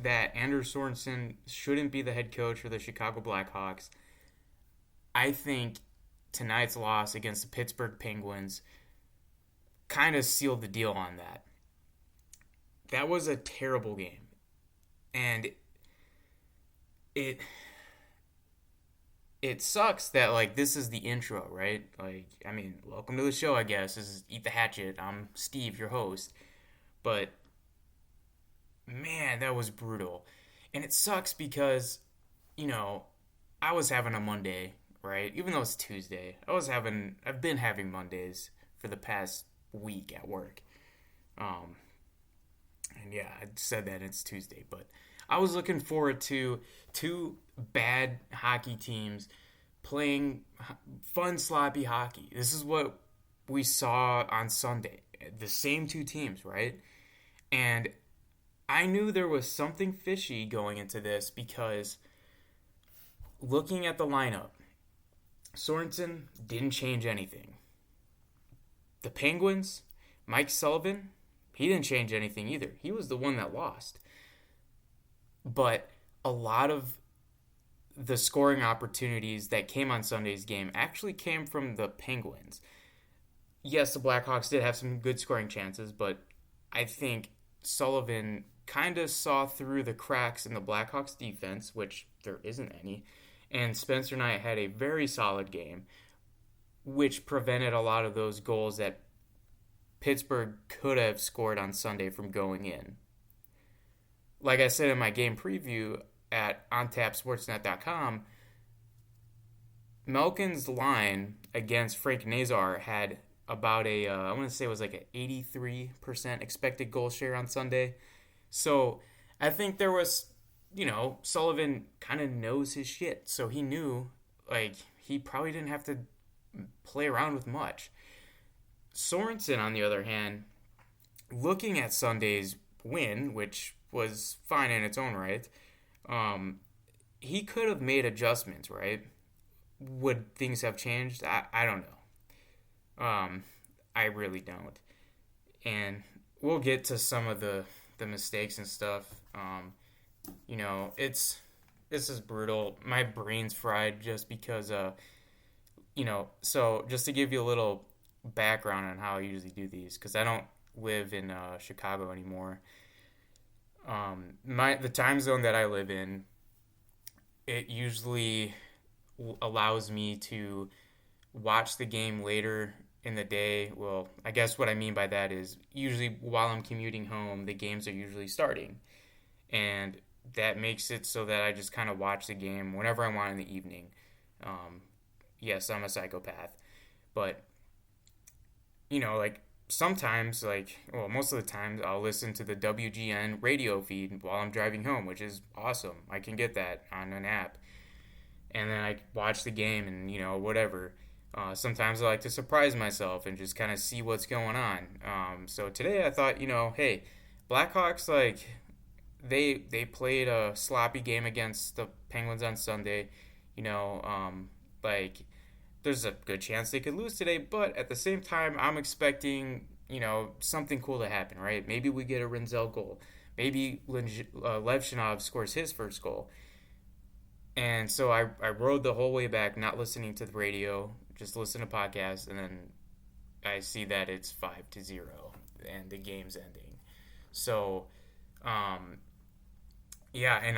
that Anders Sorensen shouldn't be the head coach for the Chicago Blackhawks. I think tonight's loss against the Pittsburgh Penguins kind of sealed the deal on that. That was a terrible game. And it sucks that, like, this is the intro, right? Like, I mean, welcome to the show, I guess. This is Eat the Hatchet. I'm Steve, your host. But, man, that was brutal. And it sucks because, I was having a Monday, right? Even though it's Tuesday. I've been having Mondays for the past week at work. And yeah, I said that it's Tuesday, but I was looking forward to two bad hockey teams playing fun, sloppy hockey. This is what we saw on Sunday. The same two teams, right? And I knew there was something fishy going into this because looking at the lineup, Sorensen didn't change anything. The Penguins, Mike Sullivan, he didn't change anything either. He was the one that lost. But a lot of the scoring opportunities that came on Sunday's game actually came from the Penguins. Yes, the Blackhawks did have some good scoring chances, but I think Sullivan kind of saw through the cracks in the Blackhawks defense, which there isn't any, and Spencer Knight had a very solid game, which prevented a lot of those goals that Pittsburgh could have scored on Sunday from going in. Like I said in my game preview at ontapsportsnet.com, Malkin's line against Frank Nazar had about I want to say it was like an 83% expected goal share on Sunday. So I think there was, Sullivan kind of knows his shit. So he knew, he probably didn't have to play around with much. Sorensen, on the other hand, looking at Sunday's win, which was fine in its own right, he could have made adjustments, right? Would things have changed? I don't know. I really don't. And we'll get to some of the mistakes and stuff. This is brutal. My brain's fried just because, so just to give you a little background on how I usually do these, because I don't live in Chicago anymore. The time zone that I live in, it usually allows me to watch the game later in the day. Well, I guess what I mean by that is usually while I'm commuting home, the games are usually starting. And that makes it so that I just kind of watch the game whenever I want in the evening. Yes, I'm a psychopath. But, sometimes, most of the time, I'll listen to the WGN radio feed while I'm driving home, which is awesome. I can get that on an app. And then I watch the game and, whatever. Sometimes I like to surprise myself and just kind of see what's going on. So today I thought, hey, Blackhawks, they played a sloppy game against the Penguins on Sunday. There's a good chance they could lose today, but at the same time, I'm expecting, something cool to happen, right? Maybe we get a Rinzel goal. Maybe Levshinov scores his first goal. And so I rode the whole way back, not listening to the radio, just listen to podcasts, and then I see that it's 5-0 and the game's ending. So, and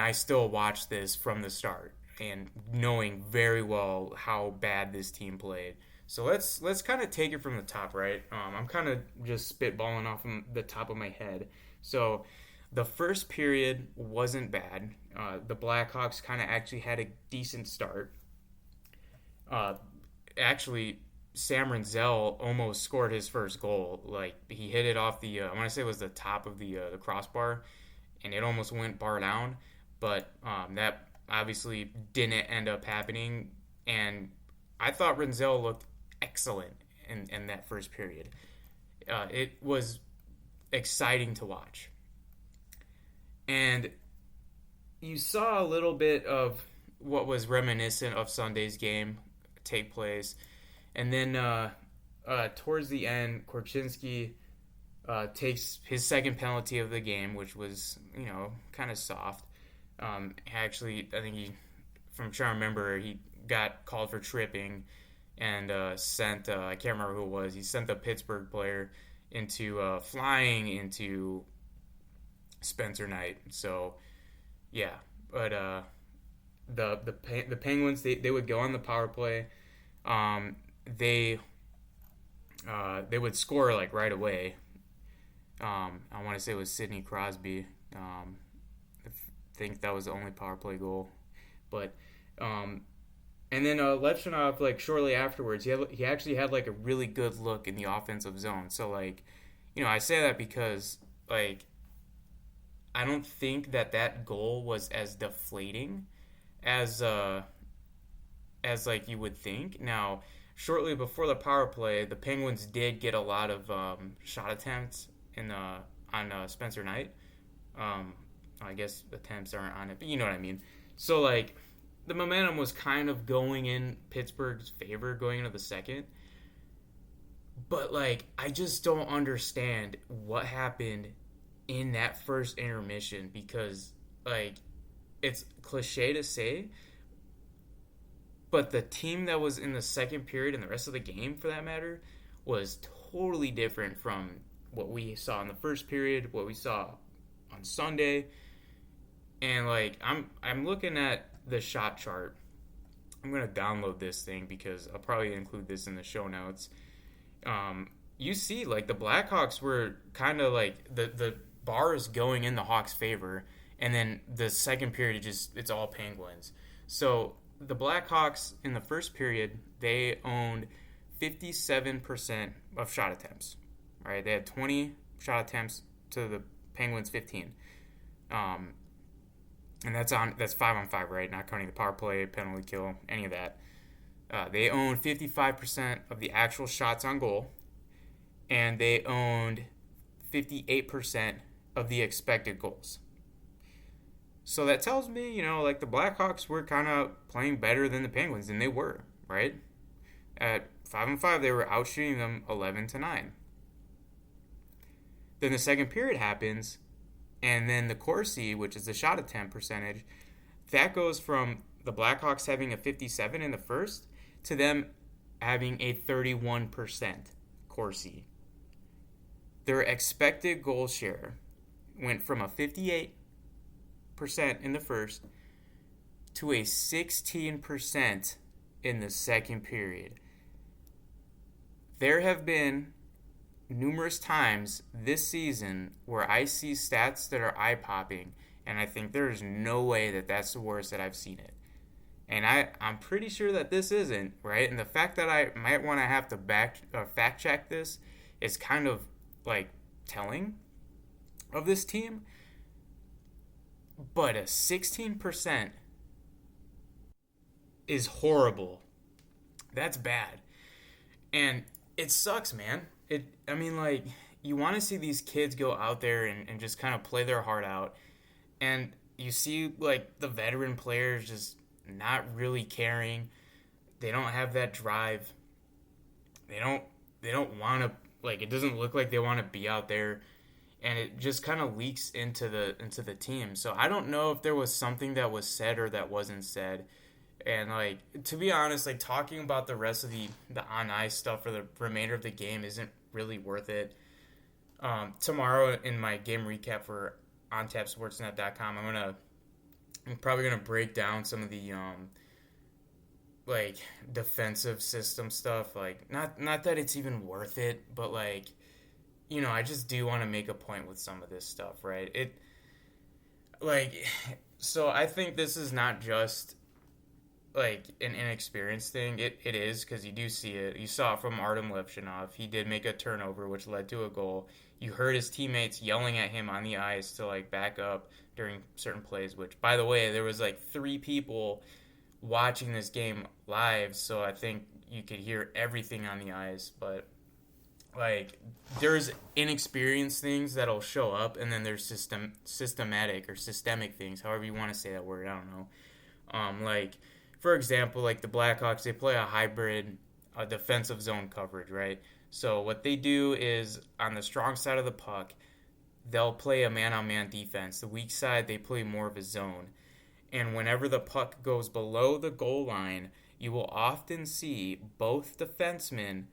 I still watch this from the start and knowing very well how bad this team played. So let's kind of take it from the top, right? I'm kind of just spitballing off the top of my head. So the first period wasn't bad. The Blackhawks kind of actually had a decent start. Actually, Sam Rinzel almost scored his first goal. He hit it off I want to say it was the top of the crossbar, and it almost went bar down. But that obviously didn't end up happening. And I thought Rinzel looked excellent in that first period. It was exciting to watch. And you saw a little bit of what was reminiscent of Sunday's game take place. And then towards the end, Korchinski takes his second penalty of the game, which was, kind of soft. Actually, I think from trying to remember, he got called for tripping and sent, I can't remember who it was, he sent the Pittsburgh player into flying into Spencer Knight. So, yeah. But the Penguins, they would go on the power play. They would score like right away. I want to say it was Sidney Crosby. I think that was the only power play goal. But and then Levchinov, like shortly afterwards, he actually had like a really good look in the offensive zone. So like, I say that because like I don't think that goal was as deflating as like you would think. Now, shortly before the power play, the Penguins did get a lot of shot attempts on Spencer Knight. I guess attempts aren't on it, but you know what I mean. So like the momentum was kind of going in Pittsburgh's favor going into the second. But like I just don't understand what happened in that first intermission, because like it's cliche to say, but the team that was in the second period and the rest of the game for that matter was totally different from what we saw in the first period, what we saw on Sunday. And like I'm looking at the shot chart. I'm gonna download this thing because I'll probably include this in the show notes. You see, like the Blackhawks were kind of like the bar is going in the Hawks' favor, and then the second period it's all Penguins. So the Blackhawks in the first period, they owned 57% of shot attempts. Right, they had 20 shot attempts to the Penguins 15. And that's 5-on-5, right? Not counting the power play, penalty kill, any of that. They owned 55% of the actual shots on goal, and they owned 58% of the expected goals. So that tells me, like the Blackhawks were kind of playing better than the Penguins, and they were, right? At 5-on-5, they were outshooting them 11-9. Then the second period happens, and then the Corsi, which is the shot attempt percentage, that goes from the Blackhawks having a 57 in the first to them having a 31% Corsi. Their expected goal share went from a 58% in the first to a 16% in the second period. There have been numerous times this season where I see stats that are eye-popping, and I think there's no way that that's the worst that I've seen it. And I'm pretty sure that this isn't, right? And the fact that I might want to have to fact check this is kind of like telling of this team. But a 16% is horrible. That's bad. And it sucks, man. You want to see these kids go out there and just kind of play their heart out. And you see, like, the veteran players just not really caring. They don't have that drive. They don't want to, like, it doesn't look like they want to be out there. And it just kind of leaks into the team. So I don't know if there was something that was said or that wasn't said. And, like, to be honest, like, talking about the rest of the on-ice stuff for the remainder of the game isn't really worth it. Tomorrow in my game recap for ontapsportsnet.com, I'm probably going to break down some of the, like, defensive system stuff. Like, not that it's even worth it, but, like, I just do want to make a point with some of this stuff, right? So I think this is not just like an inexperienced thing. It is, because you do see it. You saw it from Artem Levchinov. He did make a turnover, which led to a goal. You heard his teammates yelling at him on the ice to like back up during certain plays, which, by the way, there was like 3 people watching this game live, so I think you could hear everything on the ice. But like, there's inexperienced things that'll show up, and then there's systematic or systemic things, however you want to say that word, I don't know. Like, for example, like the Blackhawks, they play a hybrid defensive zone coverage, right? So what they do is on the strong side of the puck, they'll play a man-on-man defense. The weak side, they play more of a zone. And whenever the puck goes below the goal line, you will often see both defensemen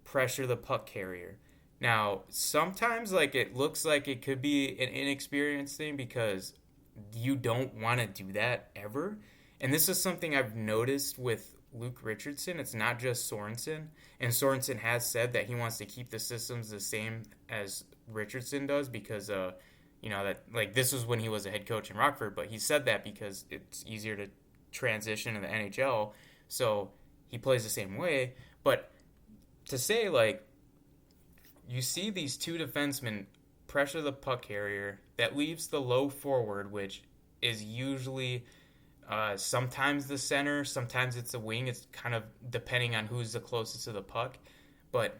pressure the puck carrier. Now, sometimes like it looks like it could be an inexperienced thing because you don't want to do that ever. And this is something I've noticed with Luke Richardson. It's not just Sorensen. And Sorensen has said that he wants to keep the systems the same as Richardson does because that like this was when he was a head coach in Rockford, but he said that because it's easier to transition to the NHL, so he plays the same way. But to say like you see these two defensemen pressure the puck carrier, that leaves the low forward, which is usually sometimes the center, sometimes it's the wing. It's kind of depending on who's the closest to the puck, but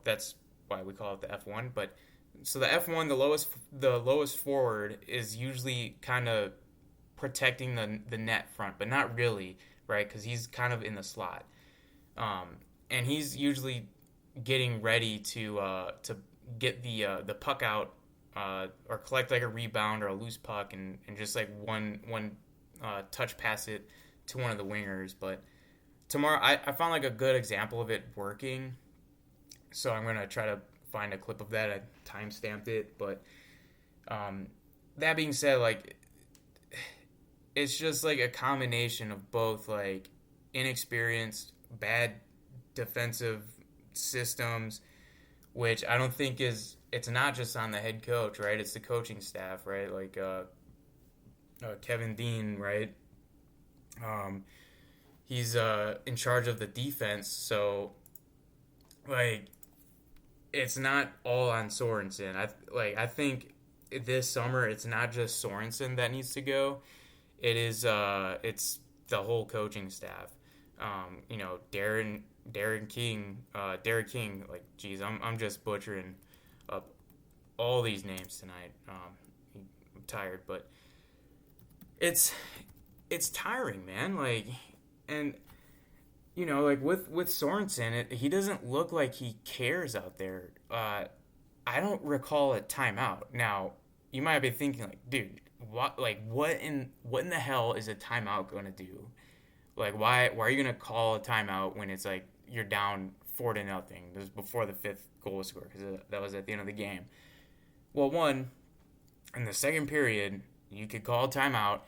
that's why we call it the F1. But so the F1, the lowest forward is usually kind of protecting the net front, but not really, right? Because he's kind of in the slot, and he's usually getting ready to get the puck out or collect like a rebound or a loose puck and just like one touch pass it to one of the wingers. But tomorrow I found like a good example of it working, so I'm gonna try to find a clip of that. I time-stamped it, but that being said, like it's just like a combination of both like inexperienced, bad defensive systems, which I don't think it's not just on the head coach, right? It's the coaching staff, right? Like Kevin Dean, right? He's in charge of the defense, so like it's not all on Sorensen. I think this summer it's not just Sorensen that needs to go. It's the whole coaching staff. Derek King. Like, geez, I'm just butchering up all these names tonight. I'm tired, but it's tiring, man. Like, and like with Sorensen, he doesn't look like he cares out there. I don't recall a timeout. Now, you might be thinking like, dude, what in the hell is a timeout going to do? Like, why are you going to call a timeout when it's like you're down 4-0? This was before the fifth goal was scored because that was at the end of the game. Well, one, in the second period, you could call a timeout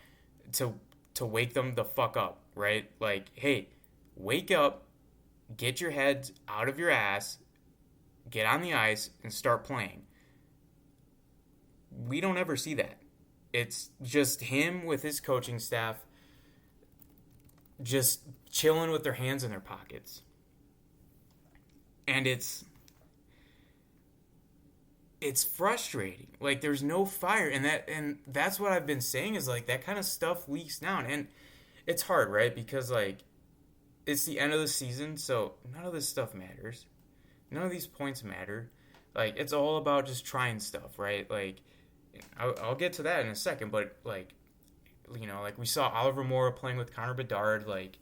to wake them the fuck up, right? Like, hey, wake up, get your heads out of your ass, get on the ice, and start playing. We don't ever see that. It's just him with his coaching staff just chilling with their hands in their pockets. And it's frustrating. Like, there's no fire. And that's what I've been saying is, like, that kind of stuff leaks down. And it's hard, right? Because, like, it's the end of the season, so none of this stuff matters. None of these points matter. Like, it's all about just trying stuff, right? Like, I'll get to that in a second, but, like, like we saw Oliver Moore playing with Connor Bedard. Like,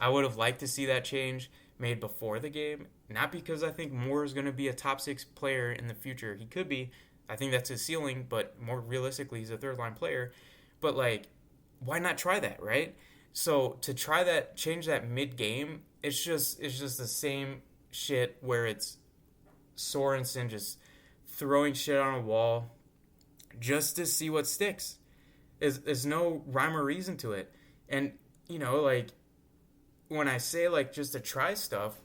I would have liked to see that change made before the game. Not because I think Moore is going to be a top 6 player in the future. He could be. I think that's his ceiling, but more realistically, he's a third-line player. But, like, why not try that, right? So to try that, change that mid-game, it's just the same shit where it's Sorensen just throwing shit on a wall just to see what sticks. There's no rhyme or reason to it. And, like, when I say, like, just to try stuff,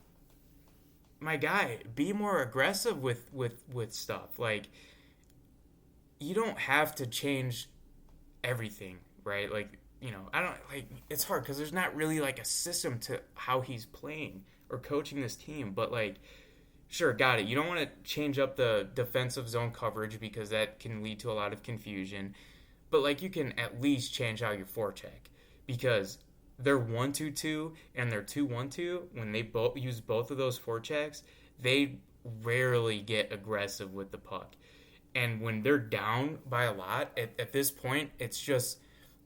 my guy, be more aggressive with stuff. Like, you don't have to change everything, right? Like, I don't, like, it's hard because there's not really, like, a system to how he's playing or coaching this team. But, like, sure, got it. You don't want to change up the defensive zone coverage because that can lead to a lot of confusion. But, like, you can at least change out your forecheck because they're 1-2-2 and they're 2-1-2. When they both use both of those forechecks, they rarely get aggressive with the puck. And when they're down by a lot, at this point, it's just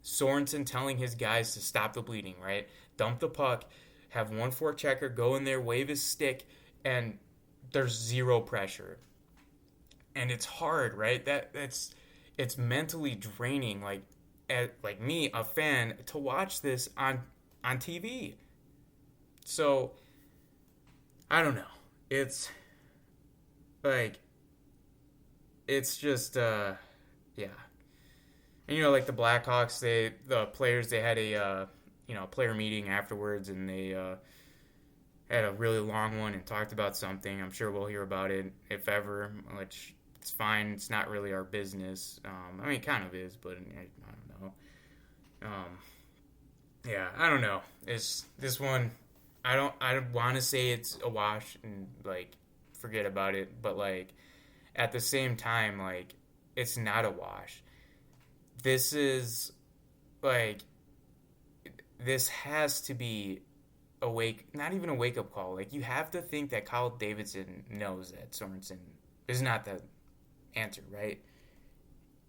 Sorensen telling his guys to stop the bleeding, right? Dump the puck, have one forechecker go in there, wave his stick, and there's zero pressure, and it's hard, right? It's mentally draining. Like me, a fan, to watch this on TV. So I don't know. It's like it's just yeah. And like the Blackhawks, the players, they had a player meeting afterwards, and they had a really long one and talked about something. I'm sure we'll hear about it if ever, which it's fine. It's not really our business. I mean, it kind of is, but I don't know. Yeah, I don't know. It's this one. I don't want to say it's a wash and like forget about it, but like at the same time, like it's not a wash. This is like this has to be not even a wake up call. Like you have to think that Kyle Davidson knows that Sorensen is not the answer, right?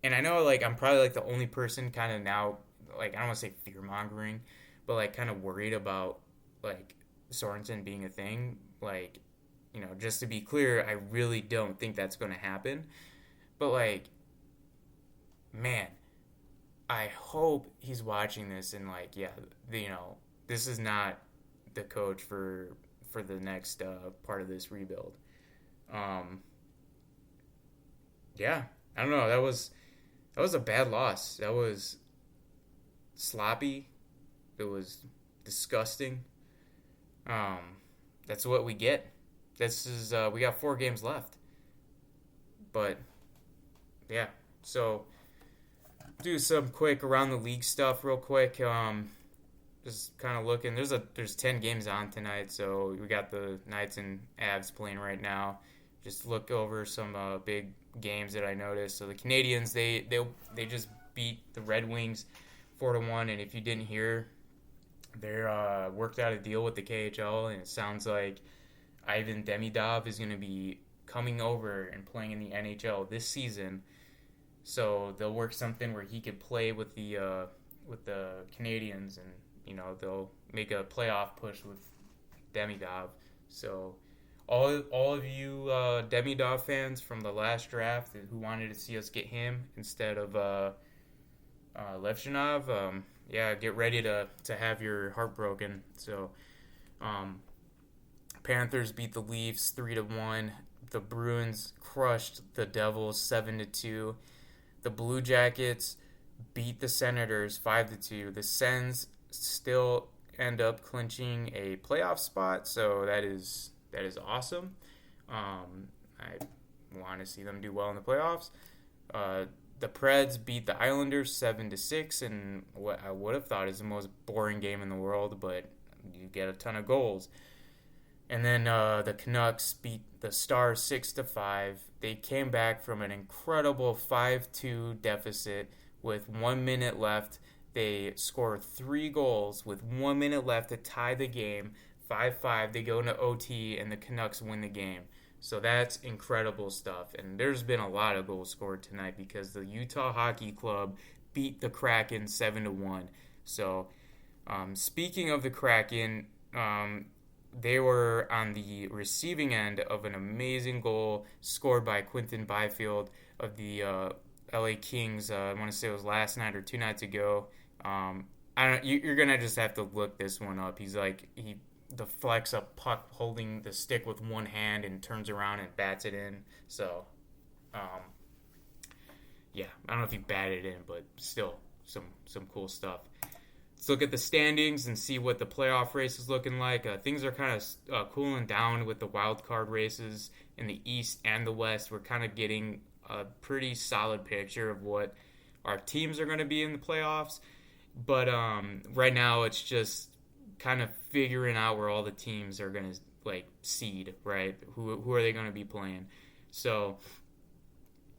And I know like I'm probably like the only person kind of now, like I don't want to say fear mongering, but like kind of worried about like Sorensen being a thing. Like, just to be clear, I really don't think that's going to happen. But like, man, I hope he's watching this and like, yeah, this is not the coach for the next part of this rebuild. Yeah, I don't know. That was a bad loss. That was sloppy. It was disgusting. That's what we get. This is we got 4 games left. But yeah, so do some quick around the league stuff real quick. Just kind of looking. There's 10 games on tonight, so we got the Knights and Avs playing right now. Just look over some big games that I noticed. So the Canadians, they just beat the Red Wings 4-1, and if you didn't hear, they worked out a deal with the KHL, and it sounds like Ivan Demidov is going to be coming over and playing in the NHL this season. So they'll work something where he could play with the Canadians, and they'll make a playoff push with Demidov. So all of you Demidov fans from the last draft who wanted to see us get him instead of Levchinov, yeah, get ready to have your heart broken. So Panthers beat the Leafs 3-1. The Bruins crushed the Devils 7-2. The Blue Jackets beat the Senators 5-2. The Sens still end up clinching a playoff spot, so that is awesome. I want to see them do well in the playoffs. The Preds beat the Islanders 7-6, and what I would have thought is the most boring game in the world, but you get a ton of goals. And then the Canucks beat the Stars 6-5. They came back from an incredible 5-2 deficit with 1 minute left. They score 3 goals with 1 minute left to tie the game. 5-5. They go into OT, and the Canucks win the game. So that's incredible stuff. And there's been a lot of goals scored tonight because the Utah Hockey Club beat the Kraken 7-1. So speaking of the Kraken, they were on the receiving end of an amazing goal scored by Quinton Byfield of the LA Kings. I want to say it was last night or 2 nights ago. You're gonna just have to look this one up. He deflects a puck holding the stick with one hand and turns around and bats it in. So, yeah, I don't know if he batted it in, but still some cool stuff. Let's look at the standings and see what the playoff race is looking like. Things are kind of cooling down with the wild card races in the East and the West. We're kind of getting a pretty solid picture of what our teams are going to be in the playoffs. But right now it's just kind of figuring out where all the teams are going to like seed, right? Who are they going to be playing? So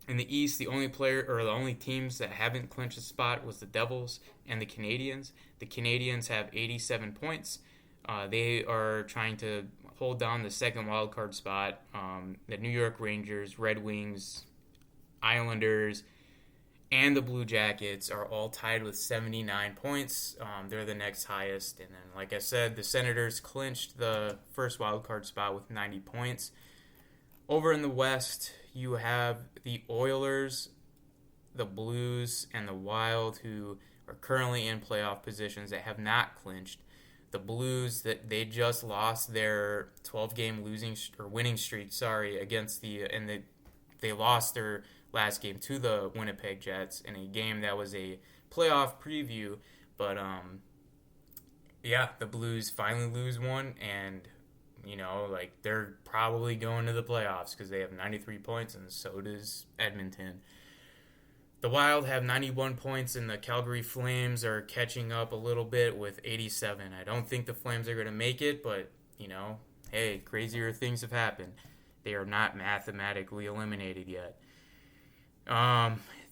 in the East, the only teams that haven't clinched a spot was the Devils and the Canadians. The Canadians have 87 points. They are trying to hold down the second wildcard spot. The New York Rangers, Red Wings, Islanders, and the Blue Jackets are all tied with 79 points. They're the next highest. And then, like I said, the Senators clinched the first wild card spot with 90 points. Over in the West, you have the Oilers, the Blues, and the Wild, who are currently in playoff positions that have not clinched. The Blues, that they just lost their 12-game winning streak, against they lost their last game to the Winnipeg Jets in a game that was a playoff preview. But the Blues finally lose one, and they're probably going to the playoffs because they have 93 points, and so does Edmonton. The Wild have 91 points, and the Calgary Flames are catching up a little bit with 87. I don't think the Flames are going to make it, but, hey, crazier things have happened. They are not mathematically eliminated yet.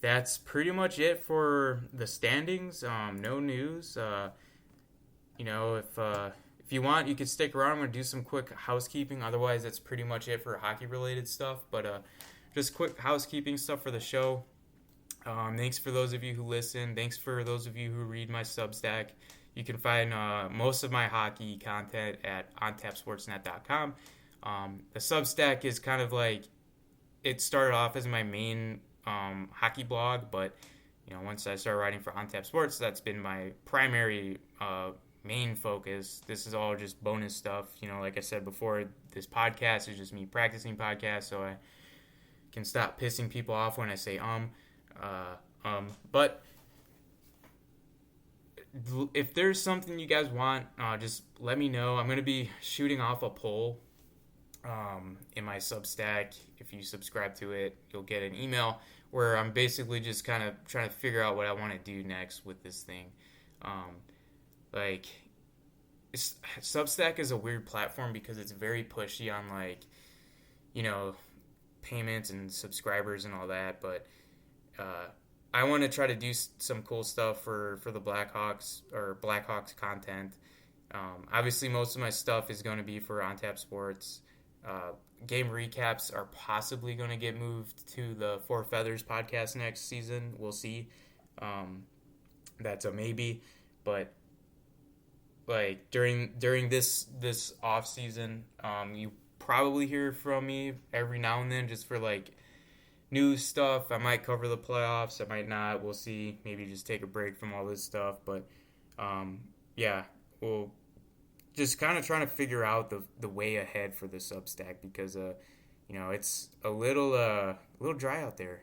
That's pretty much it for the standings. No news. If you want, you can stick around. I'm going to do some quick housekeeping. Otherwise, that's pretty much it for hockey-related stuff. But just quick housekeeping stuff for the show. Thanks for those of you who listen. Thanks for those of you who read my Substack. You can find most of my hockey content at ontapsportsnet.com. The Substack is kind of like, it started off as my main hockey blog, but once I started writing for OnTap Sports, that's been my primary main focus. This is all just bonus stuff. Like I said before, this podcast is just me practicing podcasts, so I can stop pissing people off when I say but if there's something you guys want, just let me know. I'm going to be shooting off a poll in my Substack. If you subscribe to it, you'll get an email where I'm basically just kind of trying to figure out what I want to do next with this thing. Substack is a weird platform because it's very pushy on payments and subscribers and all that, but I want to try to do some cool stuff for the Blackhawks or Blackhawks content. Obviously, most of my stuff is going to be for OnTap Sports. Game recaps are possibly going to get moved to the Four Feathers podcast next season. We'll see. That's a maybe, but during this off season, you probably hear from me every now and then just for news stuff. I might cover the playoffs. I might not. We'll see. Maybe just take a break from all this stuff. But, we'll just kind of trying to figure out the way ahead for the Substack because, it's a little dry out there.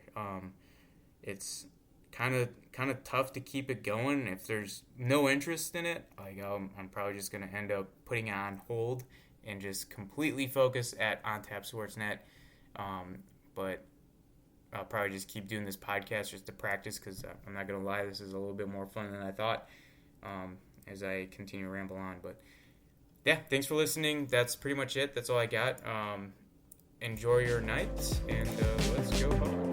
It's kind of tough to keep it going if there's no interest in it. I'm probably just going to end up putting it on hold and just completely focus at OnTap Sportsnet. But I'll probably just keep doing this podcast just to practice because I'm not going to lie, this is a little bit more fun than I thought as I continue to ramble on. But, yeah, thanks for listening. That's pretty much it. That's all I got. Enjoy your night, and let's go home.